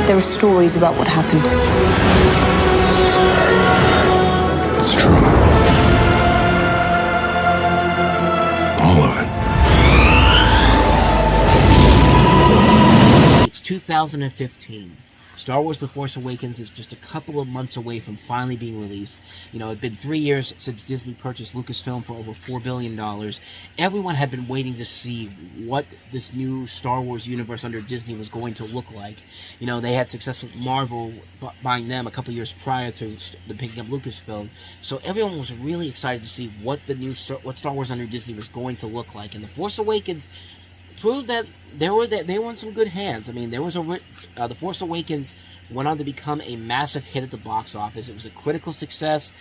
There are stories about what happened. It's true. All of it. It's 2015. Star Wars The Force Awakens is just a couple of months away from finally being released. You know, it's been 3 years since Disney purchased Lucasfilm for over $4 billion. Everyone had been waiting to see what this new Star Wars universe under Disney was going to look like. You know, they had success with Marvel buying them a couple years prior to the picking up Lucasfilm. So everyone was really excited to see what what Star Wars under Disney was going to look like. And The Force Awakens proved that they were in some good hands. I mean, The Force Awakens went on to become a massive hit at the box office. It was a critical success.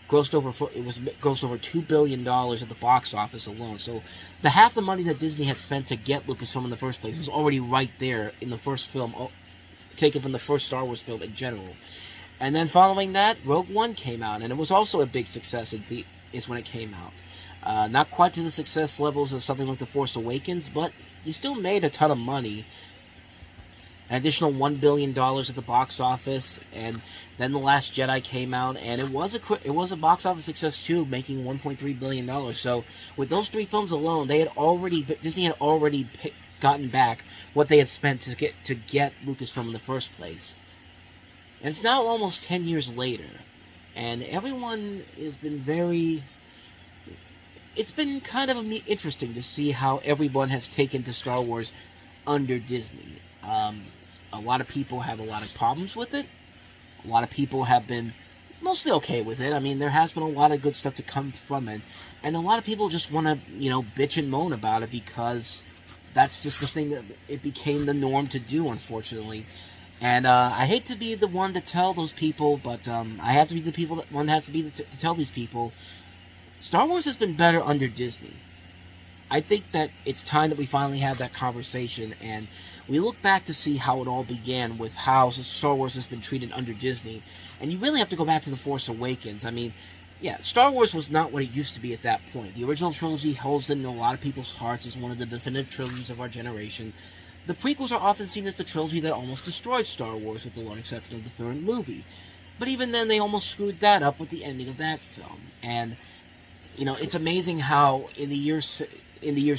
Grossed over $2 billion at the box office alone. So the half the money that Disney had spent to get Lucasfilm in the first place was already right there in the first film, taken from the first Star Wars film in general. And then following that, Rogue One came out, and it was also a big success is when it came out. Not quite to the success levels of something like The Force Awakens, but you still made a ton of money. An additional $1 billion at the box office, and then The Last Jedi came out, and it was a box office success too, making $1.3 billion. So with those three films alone, Disney had already gotten back what they had spent to get Lucasfilm in the first place. And it's now almost 10 years later, and everyone has been it's been kind of interesting to see how everyone has taken to Star Wars under Disney. A lot of people have a lot of problems with it. A lot of people have been mostly okay with it. I mean, there has been a lot of good stuff to come from it. And a lot of people just want to, bitch and moan about it because that's just the thing that it became the norm to do, unfortunately. And I hate to be the one to tell those people, but I have to be one has to be to tell these people, Star Wars has been better under Disney. I think that it's time that we finally have that conversation, and we look back to see how it all began with how Star Wars has been treated under Disney. And you really have to go back to The Force Awakens. I mean, yeah, Star Wars was not what it used to be at that point. The original trilogy holds in a lot of people's hearts as one of the definitive trilogies of our generation. The prequels are often seen as the trilogy that almost destroyed Star Wars, with the one exception of the third movie. But even then, they almost screwed that up with the ending of that film. And, it's amazing how in the years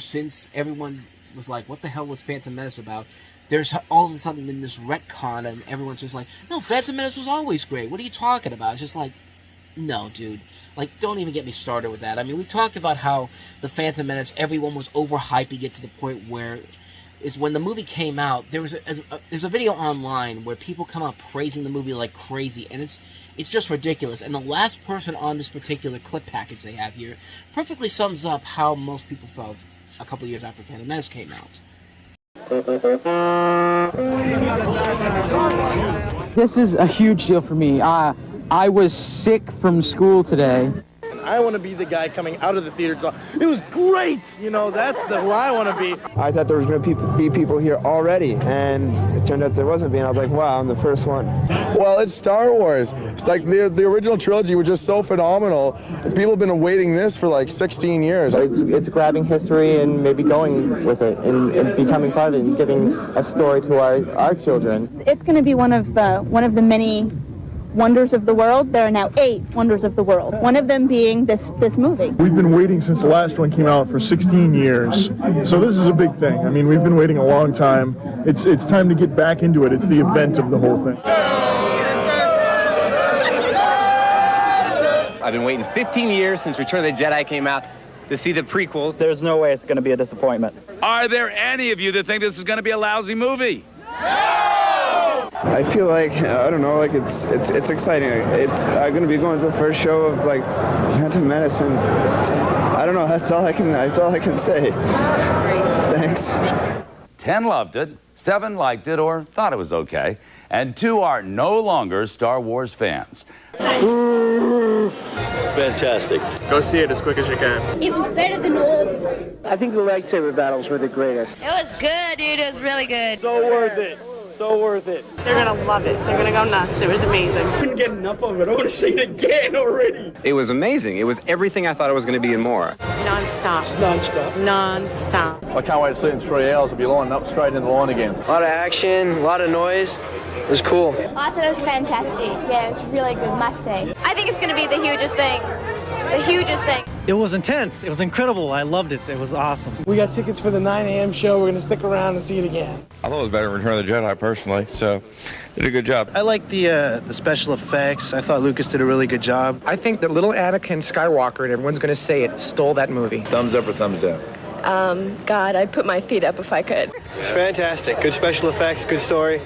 since, everyone was like, what the hell was Phantom Menace about? There's all of a sudden been this retcon, and everyone's just like, no, Phantom Menace was always great. What are you talking about? It's just like, no, dude. Like, don't even get me started with that. I mean, we talked about how the Phantom Menace, everyone was overhyping it to the point where it's when the movie came out, there's a video online where people come out praising the movie like crazy, and it's just ridiculous. And the last person on this particular clip package they have here perfectly sums up how most people felt a couple years after Phantom Menace came out. This is a huge deal for me. I was sick from school today. I want to be the guy coming out of the theater. It was great! That's who I want to be. I thought there was going to be people here already, and it turned out there wasn't being. I was like, wow, I'm the first one. Well, it's Star Wars. It's like the original trilogy was just so phenomenal. People have been awaiting this for like 16 years. It's grabbing history and maybe going with it and becoming part of it and giving a story to our children. It's going to be one of the many wonders of the world. There are now 8 wonders of the world, one of them being this movie. We've been waiting since the last one came out for 16 years, so this is a big thing. I mean, we've been waiting a long time. It's time to get back into it. It's the event of the whole thing. I've been waiting 15 years since Return of the Jedi came out to see the prequel. There's no way it's going to be a disappointment. Are there any of you that think this is going to be a lousy movie? I feel like, I don't know, like it's exciting. I'm going to be going to the first show of like Phantom Menace, and I don't know, that's all I can say. Thanks. 10 loved it, 7 liked it or thought it was okay, and 2 are no longer Star Wars fans. Fantastic. Go see it as quick as you can. It was better than all. I think the lightsaber battles were the greatest. It was good, dude. It was really good. So worth it. So worth it. They're gonna love it. They're gonna go nuts. It was amazing. I couldn't get enough of it. I want to see it again already. It was amazing. It was everything I thought it was going to be and more. Non-stop. Non-stop. Non-stop. I can't wait to see it in 3 hours. I'll be lining up straight in the line again. A lot of action, a lot of noise. It was cool. I thought it was fantastic. Yeah, it was really good, must say. I think it's going to be the hugest thing. The hugest thing. It was intense. It was incredible. I loved it. It was awesome. We got tickets for the 9 a.m. show. We're going to stick around and see it again. I thought it was better than Return of the Jedi, personally, so did a good job. I like the special effects. I thought Lucas did a really good job. I think that little Anakin Skywalker, and everyone's going to say it, stole that movie. Thumbs up or thumbs down? God, I'd put my feet up if I could. It's fantastic. Good special effects, good story.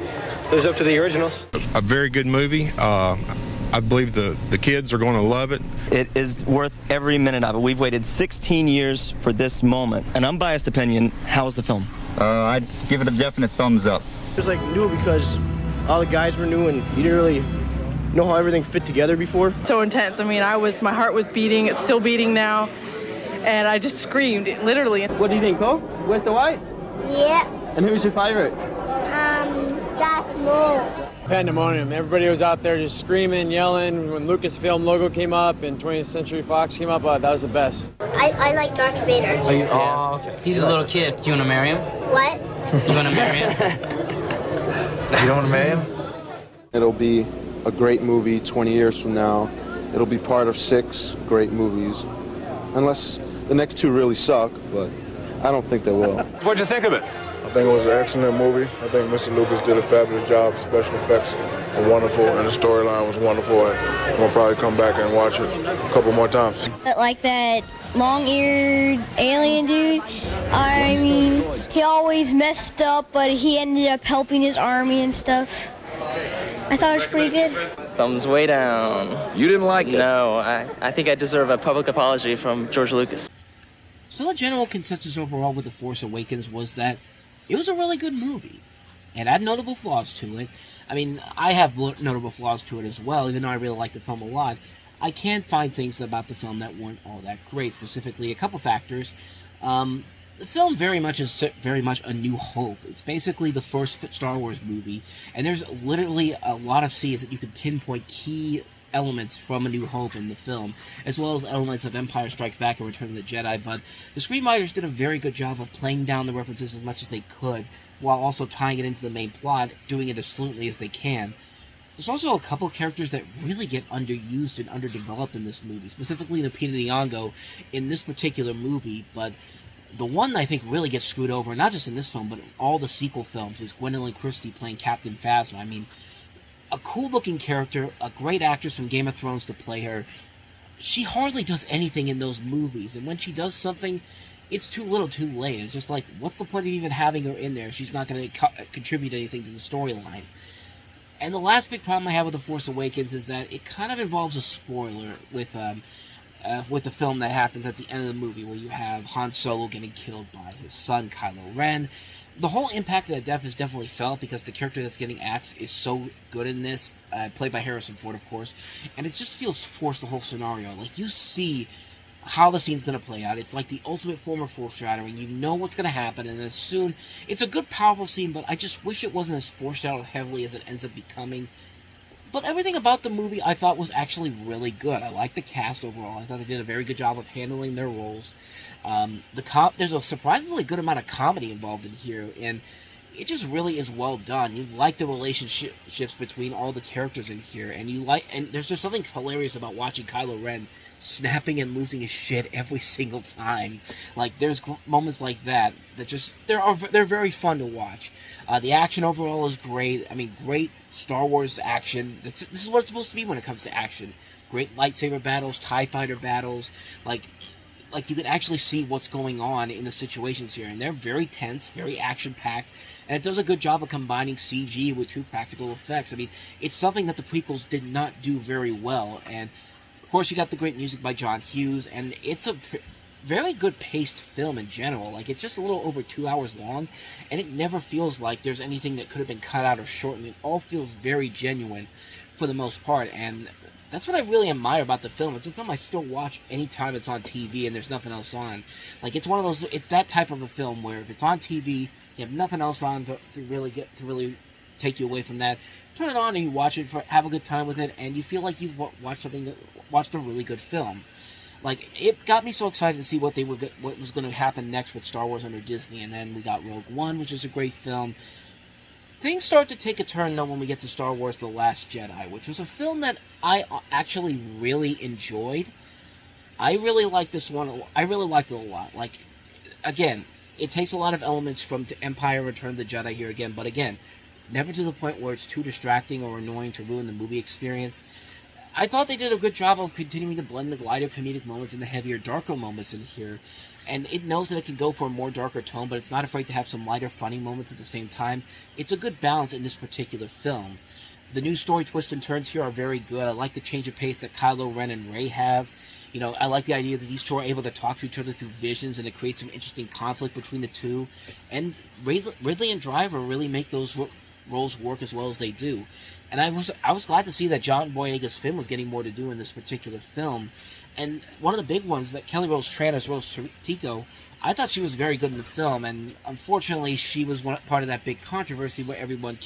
Lives up to the originals. A very good movie. I believe the kids are going to love it. It is worth every minute of it. We've waited 16 years for this moment. An unbiased opinion, how was the film? I'd give it a definite thumbs up. It was like new because all the guys were new and you didn't really know how everything fit together before. So intense. I mean, my heart was beating. It's still beating now. And I just screamed, literally. What do you think, Cole? With the white? Yeah. And who's your favorite? Darth Maul. Pandemonium. Everybody was out there just screaming, yelling. When Lucasfilm logo came up and 20th Century Fox came up, that was the best. I like Darth Vader. Oh, okay. He's a little kid. Do you want to marry him? What? You want to marry him? You don't want to marry him? It'll be a great movie 20 years from now. It'll be part of 6 great movies. Unless the next 2 really suck, but I don't think they will. What'd you think of it? I think it was an excellent movie. I think Mr. Lucas did a fabulous job. Special effects were wonderful, and the storyline was wonderful. And we'll probably come back and watch it a couple more times. Like that long-eared alien dude, I mean, he always messed up, but he ended up helping his army and stuff. I thought it was pretty good. Thumbs way down. You didn't like it? No, I think I deserve a public apology from George Lucas. So the general consensus overall with The Force Awakens was that it was a really good movie. It had notable flaws to it. I mean, I have notable flaws to it as well, even though I really like the film a lot. I can find things about the film that weren't all that great, specifically a couple factors. The film very much is very much A New Hope. It's basically the first Star Wars movie, and there's literally a lot of scenes that you can pinpoint key elements from A New Hope in the film, as well as elements of Empire Strikes Back and Return of the Jedi, but the screenwriters did a very good job of playing down the references as much as they could, while also tying it into the main plot, doing it as fluently as they can. There's also a couple characters that really get underused and underdeveloped in this movie, specifically Lupita Nyong'o in this particular movie, but the one that I think really gets screwed over, not just in this film, but in all the sequel films, is Gwendolyn Christie playing Captain Phasma. I mean, a cool-looking character, a great actress from Game of Thrones to play her. She hardly does anything in those movies, and when she does something, it's too little too late. It's just like, what's the point of even having her in there? She's not going to contribute anything to the storyline. And the last big problem I have with The Force Awakens is that it kind of involves a spoiler with the film that happens at the end of the movie, where you have Han Solo getting killed by his son, Kylo Ren. The whole impact of that death is definitely felt because the character that's getting axed is so good in this, played by Harrison Ford, of course, and it just feels forced, the whole scenario. Like, you see how the scene's going to play out. It's like the ultimate form of foreshadowing. You know what's going to happen, and as soon... It's a good, powerful scene, but I just wish it wasn't as foreshadowed heavily as it ends up becoming. But everything about the movie I thought was actually really good. I liked the cast overall. I thought they did a very good job of handling their roles. There's a surprisingly good amount of comedy involved in here, and it just really is well done. You like the relationships between all the characters in here, and there's just something hilarious about watching Kylo Ren snapping and losing his shit every single time. Like, there's moments like that just they're very fun to watch. The action overall is great. I mean, great Star Wars action. This is what it's supposed to be when it comes to action. Great lightsaber battles, TIE fighter battles. Like you can actually see what's going on in the situations here, and they're very tense, very action-packed, and it does a good job of combining CG with true practical effects. I mean, it's something that the prequels did not do very well, and of course you got the great music by John Hughes, and it's a very good paced film in general. Like, it's just a little over 2 hours long, and it never feels like there's anything that could have been cut out or shortened. It all feels very genuine for the most part, and that's what I really admire about the film. It's a film I still watch anytime it's on TV and there's nothing else on. Like, it's one of those, it's that type of a film where if it's on TV, you have nothing else on to really take you away from that. Turn it on and you watch it, have a good time with it, and you feel like you've watched a really good film. Like, it got me so excited to see what was going to happen next with Star Wars under Disney, and then we got Rogue One, which is a great film. Things start to take a turn, though, when we get to Star Wars The Last Jedi, which was a film that I actually really enjoyed. I really liked this one. I really liked it a lot. Like, again, it takes a lot of elements from Empire and Return of the Jedi here again, but again, never to the point where it's too distracting or annoying to ruin the movie experience. I thought they did a good job of continuing to blend the lighter comedic moments and the heavier, darker moments in here. And it knows that it can go for a more darker tone, but it's not afraid to have some lighter, funny moments at the same time. It's a good balance in this particular film. The new story twists and turns here are very good. I like the change of pace that Kylo Ren and Rey have. You know, I like the idea that these two are able to talk to each other through visions, and it creates some interesting conflict between the two. And Ridley and Driver really make those roles work as well as they do. And I was glad to see that John Boyega's Finn was getting more to do in this particular film. And one of the big ones, that Kelly Rose Tran as Rose Tico, I thought she was very good in the film, and unfortunately she was part of that big controversy where everyone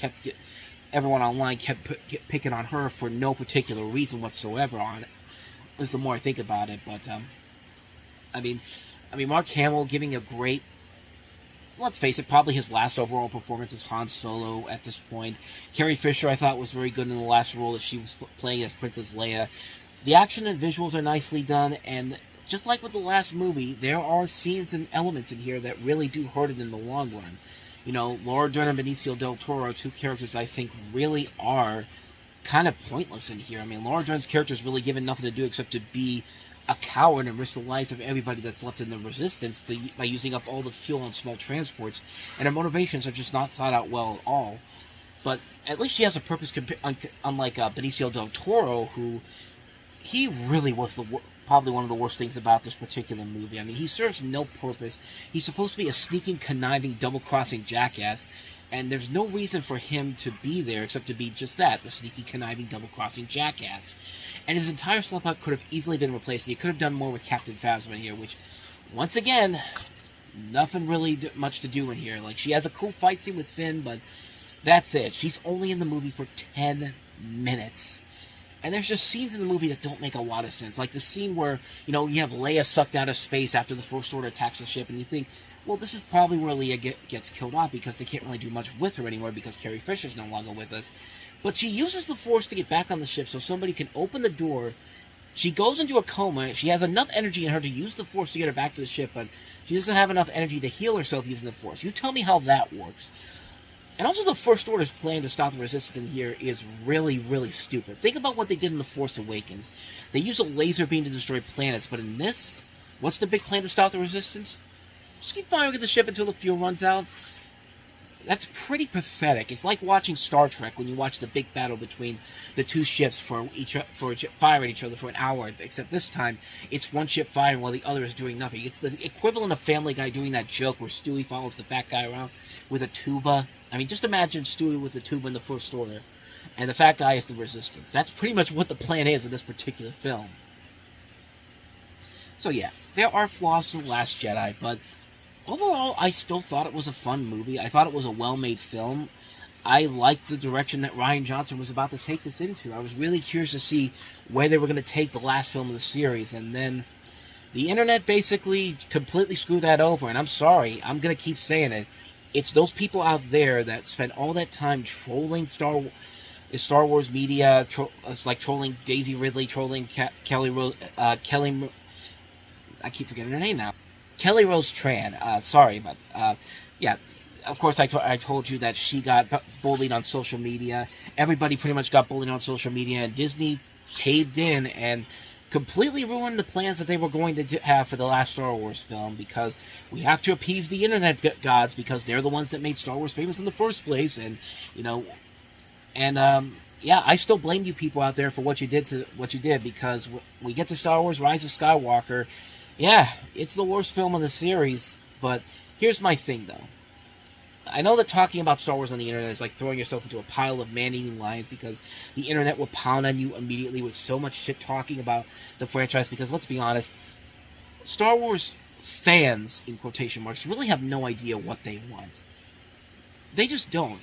online kept picking on her for no particular reason whatsoever on it. At least the more I think about it, but I mean Mark Hamill giving a great, let's face it, probably his last overall performance as Han Solo at this point. Carrie Fisher I thought was very good in the last role that she was playing as Princess Leia. The action and visuals are nicely done, and just like with the last movie, there are scenes and elements in here that really do hurt it in the long run. You know, Laura Dern and Benicio del Toro are two characters I think really are kind of pointless in here. I mean, Laura Dern's character is really given nothing to do except to be a coward and risk the lives of everybody that's left in the Resistance by using up all the fuel on small transports, and her motivations are just not thought out well at all. But at least she has a purpose, unlike Benicio del Toro, who he really was probably one of the worst things about this particular movie. I mean, he serves no purpose. He's supposed to be a sneaking, conniving, double-crossing jackass, and there's no reason for him to be there except to be just that, the sneaky, conniving, double-crossing jackass. And his entire slip-up could have easily been replaced, and he could have done more with Captain Phasma here, which, once again, nothing really much to do in here. Like, she has a cool fight scene with Finn, but that's it. She's only in the movie for 10 minutes. And there's just scenes in the movie that don't make a lot of sense. Like the scene where, you know, you have Leia sucked out of space after the First Order attacks the ship, and you think, well, this is probably where Leia gets killed off because they can't really do much with her anymore because Carrie Fisher's no longer with us. But she uses the Force to get back on the ship so somebody can open the door. She goes into a coma. She has enough energy in her to use the Force to get her back to the ship, but she doesn't have enough energy to heal herself using the Force. You tell me how that works. And also the First Order's plan to stop the Resistance in here is really, really stupid. Think about what they did in The Force Awakens. They use a laser beam to destroy planets, but in this, what's the big plan to stop the Resistance? Just keep firing at the ship until the fuel runs out. That's pretty pathetic. It's like watching Star Trek when you watch the big battle between the two ships for firing each other for an hour, except this time it's one ship firing while the other is doing nothing. It's the equivalent of Family Guy doing that joke where Stewie follows the fat guy around with a tuba. I mean, just imagine Stewie with the tuba in the First Order, and the fat guy is the Resistance. That's pretty much what the plan is in this particular film. So yeah, there are flaws to The Last Jedi, but overall, I still thought it was a fun movie. I thought it was a well-made film. I liked the direction that Rian Johnson was about to take this into. I was really curious to see where they were going to take the last film of the series, and then the internet basically completely screwed that over, and I'm sorry, I'm going to keep saying it. It's those people out there that spend all that time trolling Star Wars media, it's like trolling Daisy Ridley, trolling Kelly, I keep forgetting her name now. Kelly Rose Tran, sorry, but yeah, of course I told you that she got bullied on social media. Everybody pretty much got bullied on social media, and Disney caved in and completely ruined the plans that they were going to have for the last Star Wars film, because we have to appease the internet gods because they're the ones that made Star Wars famous in the first place, and you know, and yeah, I still blame you people out there for what you did because we get to Star Wars Rise of Skywalker. Yeah, it's the worst film of the series, but here's my thing, though. I know that talking about Star Wars on the internet is like throwing yourself into a pile of man-eating lions because the internet will pound on you immediately with so much shit talking about the franchise, because let's be honest, Star Wars fans, in quotation marks, really have no idea what they want. They just don't.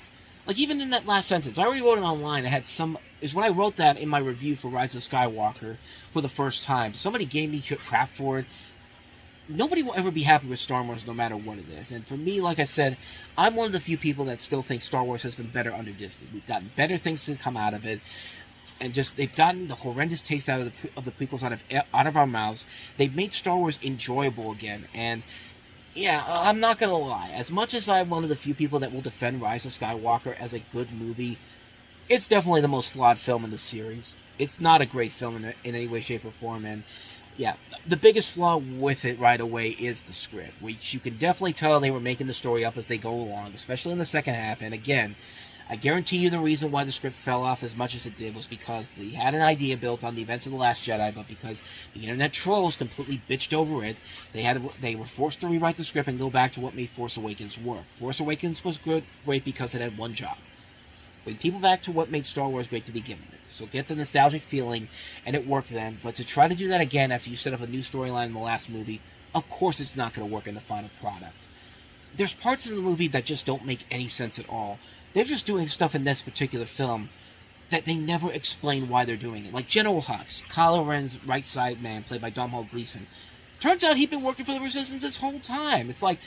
Like, even in that last sentence, I already wrote it online. I had is when I wrote that in my review for Rise of Skywalker for the first time. Somebody gave me crap for it. Nobody will ever be happy with Star Wars no matter what it is. And for me, like I said, I'm one of the few people that still think Star Wars has been better under Disney. We've gotten better things to come out of it. And just, they've gotten the horrendous taste out of the prequels out of our mouths. They've made Star Wars enjoyable again. And yeah, I'm not going to lie. As much as I'm one of the few people that will defend Rise of Skywalker as a good movie, it's definitely the most flawed film in the series. It's not a great film in any way, shape, or form. And yeah, the biggest flaw with it right away is the script, which you can definitely tell they were making the story up as they go along, especially in the second half. And again, I guarantee you the reason why the script fell off as much as it did was because they had an idea built on the events of The Last Jedi, but because the internet trolls completely bitched over it, they were forced to rewrite the script and go back to what made Force Awakens work. Force Awakens was great because it had one job. Bring people back to what made Star Wars great to begin with. So get the nostalgic feeling, and it worked then, but to try to do that again after you set up a new storyline in the last movie, of course it's not going to work in the final product. There's parts of the movie that just don't make any sense at all. They're just doing stuff in this particular film that they never explain whhy they're doing it. Like General Hux, Kylo Ren's right side man, played by Domhnall Gleeson. Turns out he'd been working for the Resistance this whole time. It's like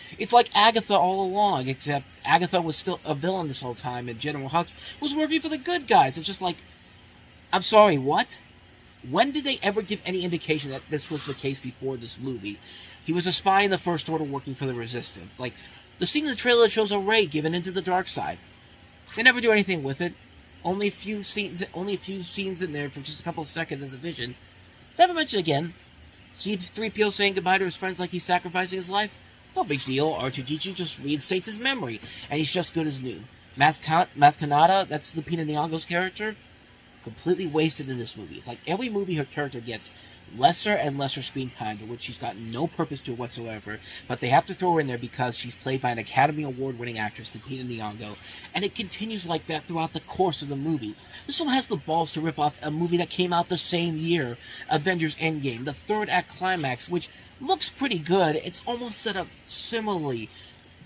Agatha all along, except Agatha was still a villain this whole time, and General Hux was working for the good guys. It's just like, I'm sorry, what? When did they ever give any indication that this was the case before this movie? He was a spy in the First Order working for the Resistance. Like, the scene in the trailer that shows a Rey given into the dark side. They never do anything with it. Only a few scenes in there for just a couple of seconds as a vision. Never mentioned again. C-3PO saying goodbye to his friends like he's sacrificing his life? No big deal. R2-D2 just reinstates his memory, and he's just good as new. Mascanada, that's Lupita Nyong'o's character, completely wasted in this movie. It's like every movie her character gets lesser and lesser screen time, to which she's got no purpose to it whatsoever, but they have to throw her in there because she's played by an Academy Award-winning actress, Lupita Nyong'o, and it continues like that throughout the course of the movie. This one has the balls to rip off a movie that came out the same year, Avengers Endgame, the third act climax, which looks pretty good. It's almost set up similarly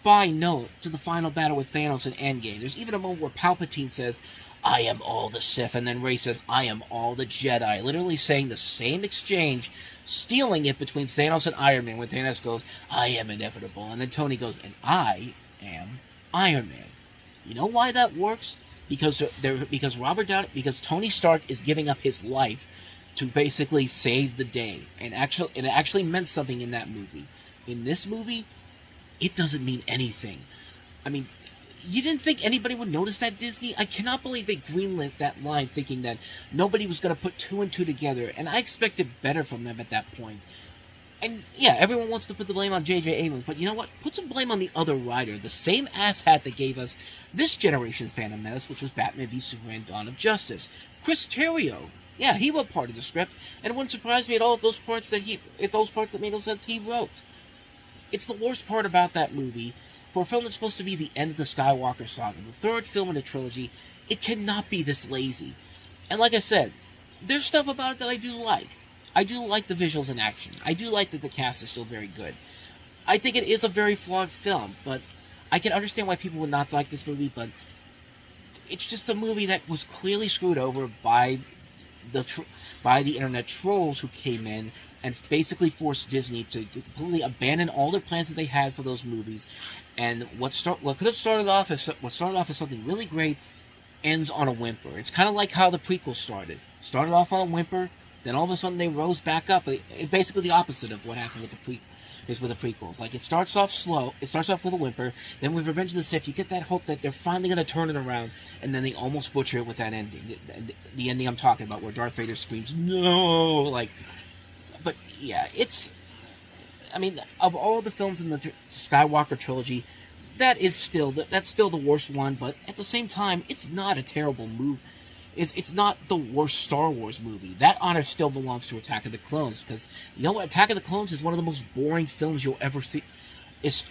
by note to the final battle with Thanos in Endgame. There's even a moment where Palpatine says, "I am all the Sith," and then Rey says, "I am all the Jedi," literally saying the same exchange, stealing it between Thanos and Iron Man, when Thanos goes, "I am inevitable," and then Tony goes, "And I am Iron Man." You know why that works? Because Tony Stark is giving up his life to basically save the day, and it actually meant something in that movie. In this movie, it doesn't mean anything. I mean, you didn't think anybody would notice that, Disney? I cannot believe they greenlit that line thinking that nobody was going to put two and two together, and I expected better from them at that point. And yeah, everyone wants to put the blame on J.J. Abrams, but you know what? Put some blame on the other writer, the same asshat that gave us this generation's Phantom Menace, which was Batman v Superman: Dawn of Justice. Chris Terrio. Yeah, he wrote part of the script, and it wouldn't surprise me at all if those parts that made no sense, he wrote. It's the worst part about that movie. For a film that's supposed to be the end of the Skywalker saga, the third film in the trilogy, it cannot be this lazy. And like I said, there's stuff about it that I do like. I do like the visuals and action. I do like that the cast is still very good. I think it is a very flawed film, but I can understand why people would not like this movie, but it's just a movie that was clearly screwed over by the internet trolls who came in and basically forced Disney to completely abandon all their plans that they had for those movies. And what could have started off as something really great ends on a whimper. It's kind of like how the prequels started. Started off on a whimper, then all of a sudden they rose back up. It's basically the opposite of what happened with the prequels. Like, it starts off slow, it starts off with a whimper, then with Revenge of the Sith, you get that hope that they're finally going to turn it around, and then they almost butcher it with that ending. The ending I'm talking about, where Darth Vader screams, "No!" But yeah, I mean, of all the films in the Skywalker trilogy, that's still the worst one, but at the same time, it's not a terrible movie. It's not the worst Star Wars movie. That honor still belongs to Attack of the Clones, because, you know what, Attack of the Clones is one of the most boring films you'll ever see.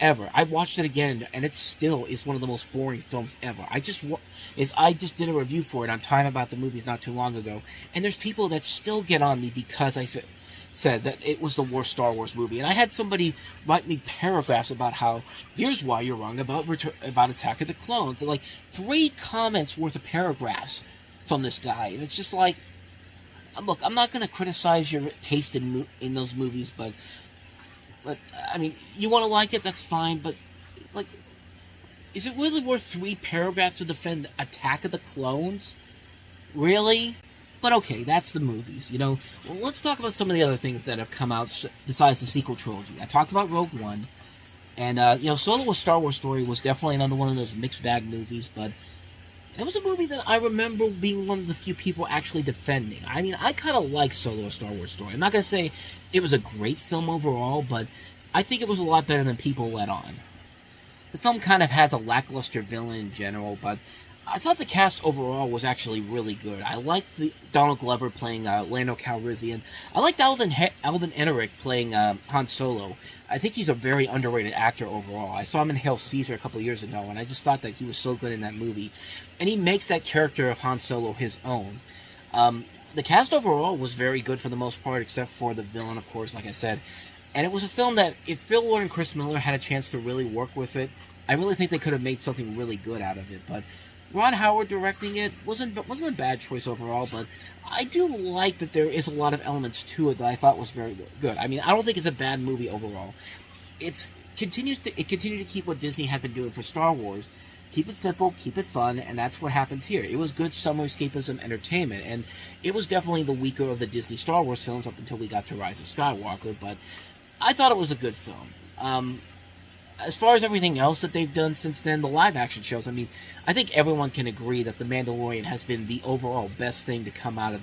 I watched it again, and it still is one of the most boring films ever. I just did a review for it on Time About the Movies not too long ago, and there's people that still get on me because I said, said that it was the worst Star Wars movie, and I had somebody write me paragraphs about how here's why you're wrong about Attack of the Clones, and like 3 comments worth of paragraphs from this guy, and it's just like, look, I'm not going to criticize your taste in those movies, but I mean, you want to like it, that's fine, but like, is it really worth 3 paragraphs to defend Attack of the Clones? Really? But okay, that's the movies, you know. Well, let's talk about some of the other things that have come out besides the sequel trilogy. I talked about Rogue One, and, you know, Solo: A Star Wars Story was definitely another one of those mixed bag movies, but it was a movie that I remember being one of the few people actually defending. I mean, I kind of like Solo: A Star Wars Story. I'm not going to say it was a great film overall, but I think it was a lot better than people let on. The film kind of has a lackluster villain in general, but I thought the cast overall was actually really good. I liked Donald Glover playing Lando Calrissian. I liked Alden Ehrenreich playing Han Solo. I think he's a very underrated actor overall. I saw him in Hail Caesar a couple of years ago, and I just thought that he was so good in that movie. And he makes that character of Han Solo his own. The cast overall was very good for the most part, except for the villain, of course, like I said. And it was a film that, if Phil Lord and Chris Miller had a chance to really work with it, I really think they could have made something really good out of it. But Ron Howard directing it wasn't a bad choice overall, but I do like that there is a lot of elements to it that I thought was very good. I mean, I don't think it's a bad movie overall. It continued to keep what Disney had been doing for Star Wars. Keep it simple, keep it fun, and that's what happens here. It was good summer escapism entertainment, and it was definitely the weaker of the Disney Star Wars films up until we got to Rise of Skywalker, but I thought it was a good film. As far as everything else that they've done since then, the live-action shows, I mean, I think everyone can agree that The Mandalorian has been the overall best thing to come out of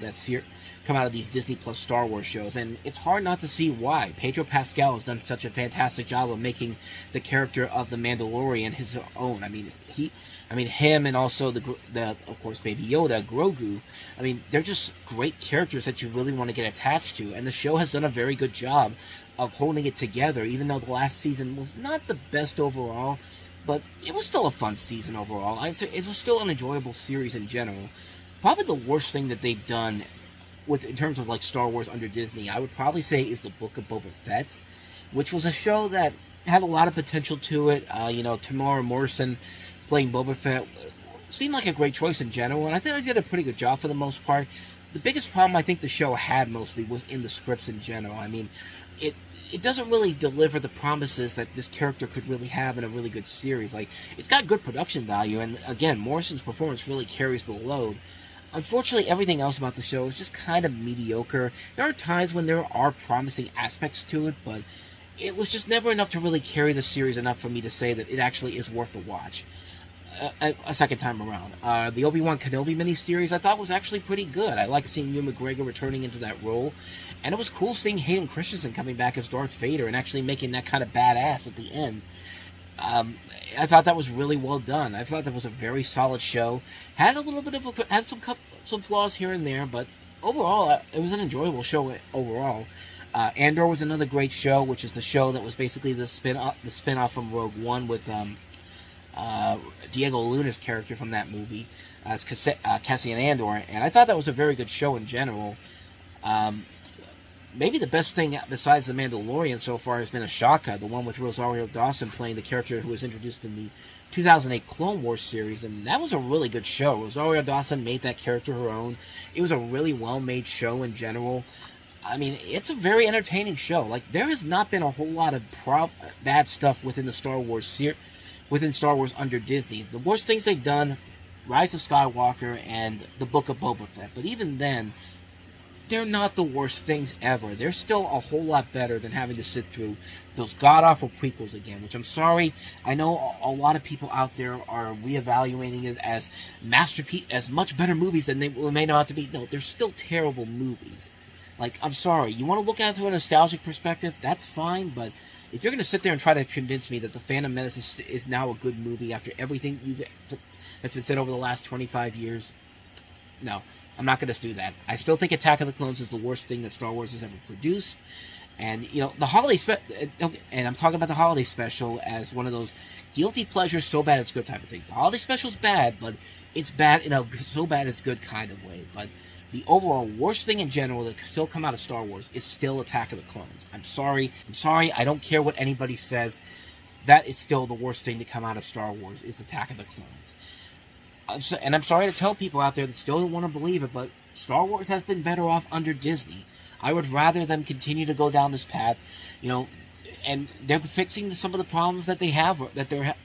these Disney Plus Star Wars shows, and it's hard not to see why. Pedro Pascal has done such a fantastic job of making the character of the Mandalorian his own. I mean, him and also the of course Baby Yoda, Grogu. I mean, they're just great characters that you really want to get attached to, and the show has done a very good job of holding it together, even though the last season was not the best overall, but it was still a fun season overall. I'd say it was still an enjoyable series in general. Probably the worst thing that they've done in terms of like Star Wars under Disney, I would probably say, is the Book of Boba Fett, which was a show that had a lot of potential to it. You know, Tamara Morrison playing Boba Fett seemed like a great choice in general, and I think I did a pretty good job for the most part. The biggest problem I think the show had mostly was in the scripts in general. I mean, it doesn't really deliver the promises that this character could really have in a really good series. Like, it's got good production value, and again, Morrison's performance really carries the load. Unfortunately, everything else about the show is just kind of mediocre. There are times when there are promising aspects to it, but it was just never enough to really carry the series enough for me to say that it actually is worth the watch a second time around. The Obi-Wan Kenobi miniseries I thought was actually pretty good. I liked seeing Ewan McGregor returning into that role, and it was cool seeing Hayden Christensen coming back as Darth Vader and actually making that kind of badass at the end. I thought that was really well done. I thought that was a very solid show. Had a little bit of had some flaws here and there, but overall, it was an enjoyable show overall. Andor was another great show, which is the show that was basically the spin-off from Rogue One with Diego Luna's character from that movie as Cassian Andor, and I thought that was a very good show in general. Maybe the best thing besides The Mandalorian so far has been Ashoka, the one with Rosario Dawson playing the character who was introduced in the 2008 Clone Wars series, and that was a really good show. Rosario Dawson made that character her own. It was a really well-made show in general. I mean, it's a very entertaining show. Like, there has not been a whole lot of bad stuff within the Star Wars within Star Wars under Disney. The worst things they've done, Rise of Skywalker and The Book of Boba Fett. But even then, they're not the worst things ever. They're still a whole lot better than having to sit through those god-awful prequels again, which I'm sorry, I know a lot of people out there are reevaluating it as masterpiece, as much better movies than they were made out to be. No, they're still terrible movies. Like, I'm sorry, you want to look at it through a nostalgic perspective, that's fine, but if you're going to sit there and try to convince me that The Phantom Menace is now a good movie after everything that's been said over the last 25 years, no, I'm not going to do that. I still think Attack of the Clones is the worst thing that Star Wars has ever produced. And, you know, the holiday and I'm talking about the holiday special as one of those guilty pleasures, so bad it's good type of things. The holiday special's bad, but it's bad in a so bad it's good kind of way. But the overall worst thing in general that could still come out of Star Wars is still Attack of the Clones. I'm sorry. I don't care what anybody says. That is still the worst thing to come out of Star Wars is Attack of the Clones. I'm sorry to tell people out there that still don't want to believe it, but Star Wars has been better off under Disney. I would rather them continue to go down this path, and they're fixing some of the problems that they're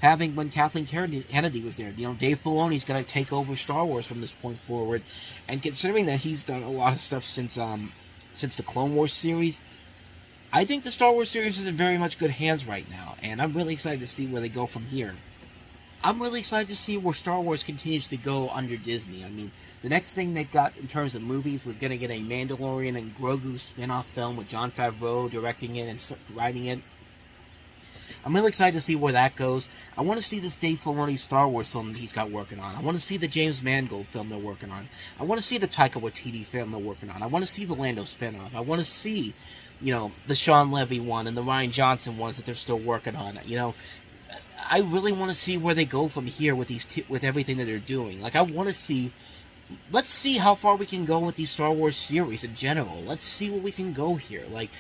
having when Kathleen Kennedy was there. Dave Filoni's going to take over Star Wars from this point forward, and considering that he's done a lot of stuff since the Clone Wars series, I think the Star Wars series is in very much good hands right now, and I'm really excited to see where they go from here. I'm really excited to see where Star Wars continues to go under Disney. I mean, the next thing they've got in terms of movies, we're going to get a Mandalorian and Grogu spin-off film with Jon Favreau directing it and writing it. I'm really excited to see where that goes. I want to see this Dave Filoni Star Wars film that he's got working on. I want to see the James Mangold film they're working on. I want to see the Taika Waititi film they're working on. I want to see the Lando spin-off. I want to see, the Sean Levy one and the Rian Johnson ones that they're still working on. I really want to see where they go from here with with everything that they're doing. Like, I want to see. Let's see how far we can go with these Star Wars series in general. Let's see where we can go here. Like,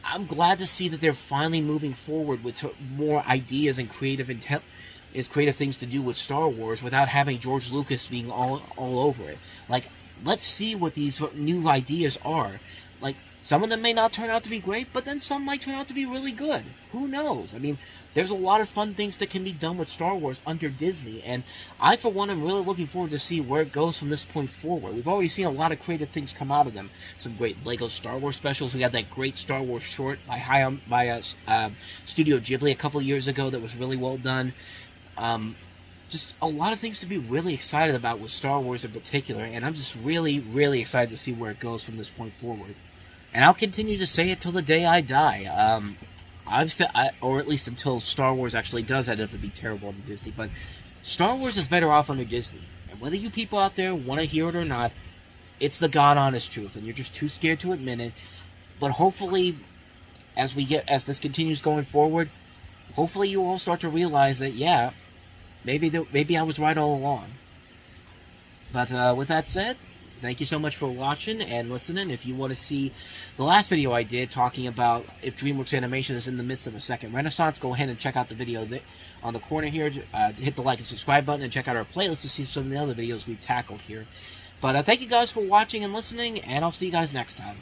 I'm glad to see that they're finally moving forward with more ideas and creative things to do with Star Wars without having George Lucas being all over it. Like, let's see what these new ideas are. Like, some of them may not turn out to be great, but then some might turn out to be really good. Who knows? I mean, there's a lot of fun things that can be done with Star Wars under Disney, and I, for one, am really looking forward to see where it goes from this point forward. We've already seen a lot of creative things come out of them. Some great Lego Star Wars specials. We got that great Star Wars short by Studio Ghibli a couple years ago that was really well done. Just a lot of things to be really excited about with Star Wars in particular, and I'm just really, really excited to see where it goes from this point forward. And I'll continue to say it till the day I die. Or at least until Star Wars actually does end up to be terrible under Disney. But Star Wars is better off under Disney. And whether you people out there want to hear it or not, it's the God-honest truth. And you're just too scared to admit it. But hopefully, as this continues going forward, hopefully you all start to realize that, yeah, maybe I was right all along. But with that said, thank you so much for watching and listening. If you want to see the last video I did talking about if DreamWorks Animation is in the midst of a second renaissance, go ahead and check out the video on the corner here. Hit the like and subscribe button and check out our playlist to see some of the other videos we tackled here. But thank you guys for watching and listening, and I'll see you guys next time.